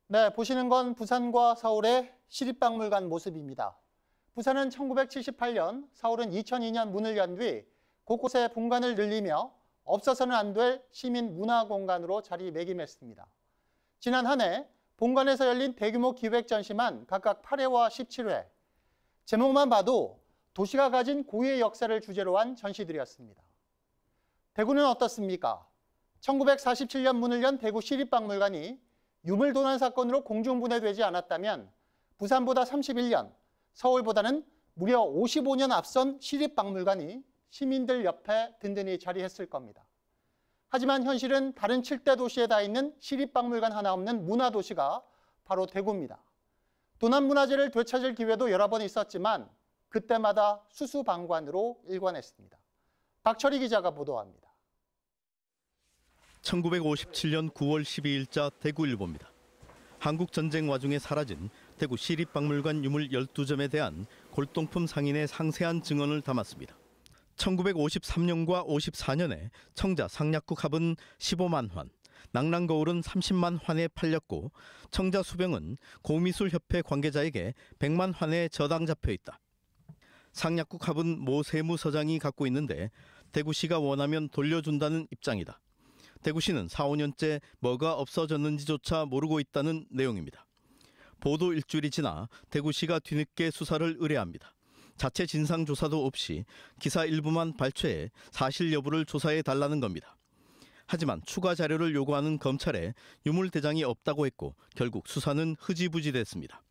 네, 보시는 건 부산과 서울의 시립박물관 모습입니다. 부산은 1978년, 서울은 2002년 문을 연 뒤 곳곳에 본관을 늘리며 없어서는 안 될 시민 문화공간으로 자리매김했습니다. 지난 한 해 본관에서 열린 대규모 기획 전시만 각각 8회와 17회, 제목만 봐도 도시가 가진 고유의 역사를 주제로 한 전시들이었습니다. 대구는 어떻습니까? 1947년 문을 연 대구 시립박물관이 유물도난 사건으로 공중분해되지 않았다면 부산보다 31년, 서울보다는 무려 55년 앞선 시립박물관이 시민들 옆에 든든히 자리했을 겁니다. 하지만 현실은 다른 7대 도시에 다 있는 시립박물관 하나 없는 문화도시가 바로 대구입니다. 도난문화재를 되찾을 기회도 여러 번 있었지만 그때마다 수수방관으로 일관했습니다. 박철희 기자가 보도합니다. 1957년 9월 12일자 대구일보입니다. 한국전쟁 와중에 사라진 대구 시립박물관 유물 12점에 대한 골동품 상인의 상세한 증언을 담았습니다. 1953년과 54년에 청자 상약국 합은 15만 환, 낙랑거울은 30만 환에 팔렸고 청자 수병은 고미술협회 관계자에게 100만 환에 저당 잡혀 있다. 상약국 합은 모 세무서장이 갖고 있는데 대구시가 원하면 돌려준다는 입장이다. 대구시는 4, 5년째 뭐가 없어졌는지조차 모르고 있다는 내용입니다. 보도 일주일이 지나 대구시가 뒤늦게 수사를 의뢰합니다. 자체 진상조사도 없이 기사 일부만 발췌해 사실 여부를 조사해 달라는 겁니다. 하지만 추가 자료를 요구하는 검찰에 유물대장이 없다고 했고 결국 수사는 흐지부지 됐습니다.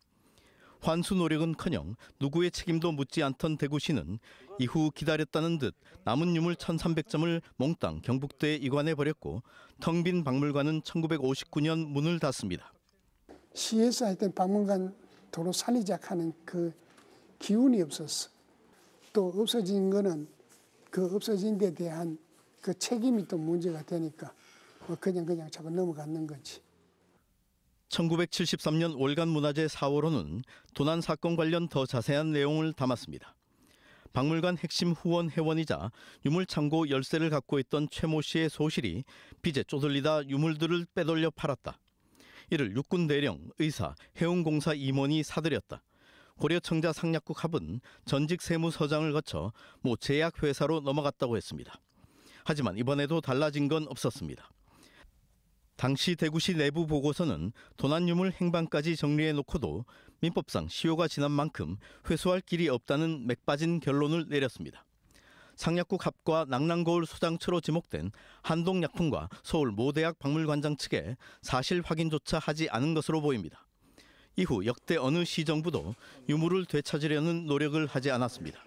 환수 노력은커녕 누구의 책임도 묻지 않던 대구시는 이후 기다렸다는 듯 남은 유물 1,300점을 몽땅 경북대에 이관해버렸고 텅 빈 박물관은 1959년 문을 닫습니다. 시에서 하여튼 박물관 도로 살리자고 하는 그 기운이 없었어. 또 없어진 거는 그 없어진 데 대한 그 책임이 또 문제가 되니까 그냥 잡아 넘어가는 거지. 1973년 월간문화재 4월호는 도난 사건 관련 더 자세한 내용을 담았습니다. 박물관 핵심 후원 회원이자 유물창고 열쇠를 갖고 있던 최모 씨의 소실이 빚에 쪼들리다 유물들을 빼돌려 팔았다. 이를 육군 대령, 의사, 해운공사 임원이 사들였다. 고려 청자 상약국 합은 전직 세무서장을 거쳐 모 제약회사로 넘어갔다고 했습니다. 하지만 이번에도 달라진 건 없었습니다. 당시 대구시 내부 보고서는 도난유물 행방까지 정리해놓고도 민법상 시효가 지난 만큼 회수할 길이 없다는 맥빠진 결론을 내렸습니다. 상약국 합과 낙랑거울 소장처로 지목된 한동약품과 서울 모대학 박물관장 측에 사실 확인조차 하지 않은 것으로 보입니다. 이후 역대 어느 시정부도 유물을 되찾으려는 노력을 하지 않았습니다.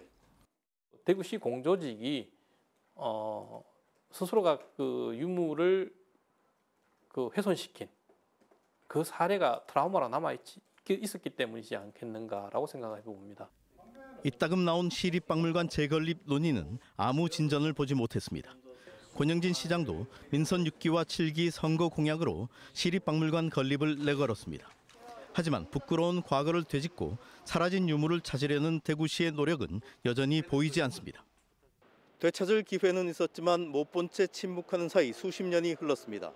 대구시 공조직이 스스로가 그 유물을 훼손시킨 그 사례가 트라우마로 있었기 때문이지 않겠는가라고 생각해 봅니다. 이따금 나온 시립박물관 재건립 논의는 아무 진전을 보지 못했습니다. 권영진 시장도 민선 6기와 7기 선거 공약으로 시립박물관 건립을 내걸었습니다. 하지만 부끄러운 과거를 되짚고 사라진 유물을 찾으려는 대구시의 노력은 여전히 보이지 않습니다. 되찾을 기회는 있었지만 못 본 채 침묵하는 사이 수십 년이 흘렀습니다.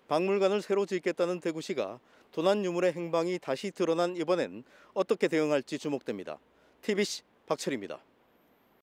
박물관을 새로 짓겠다는 대구시가 도난 유물의 행방이 다시 드러난 이번엔 어떻게 대응할지 주목됩니다. TBC 박철희입니다.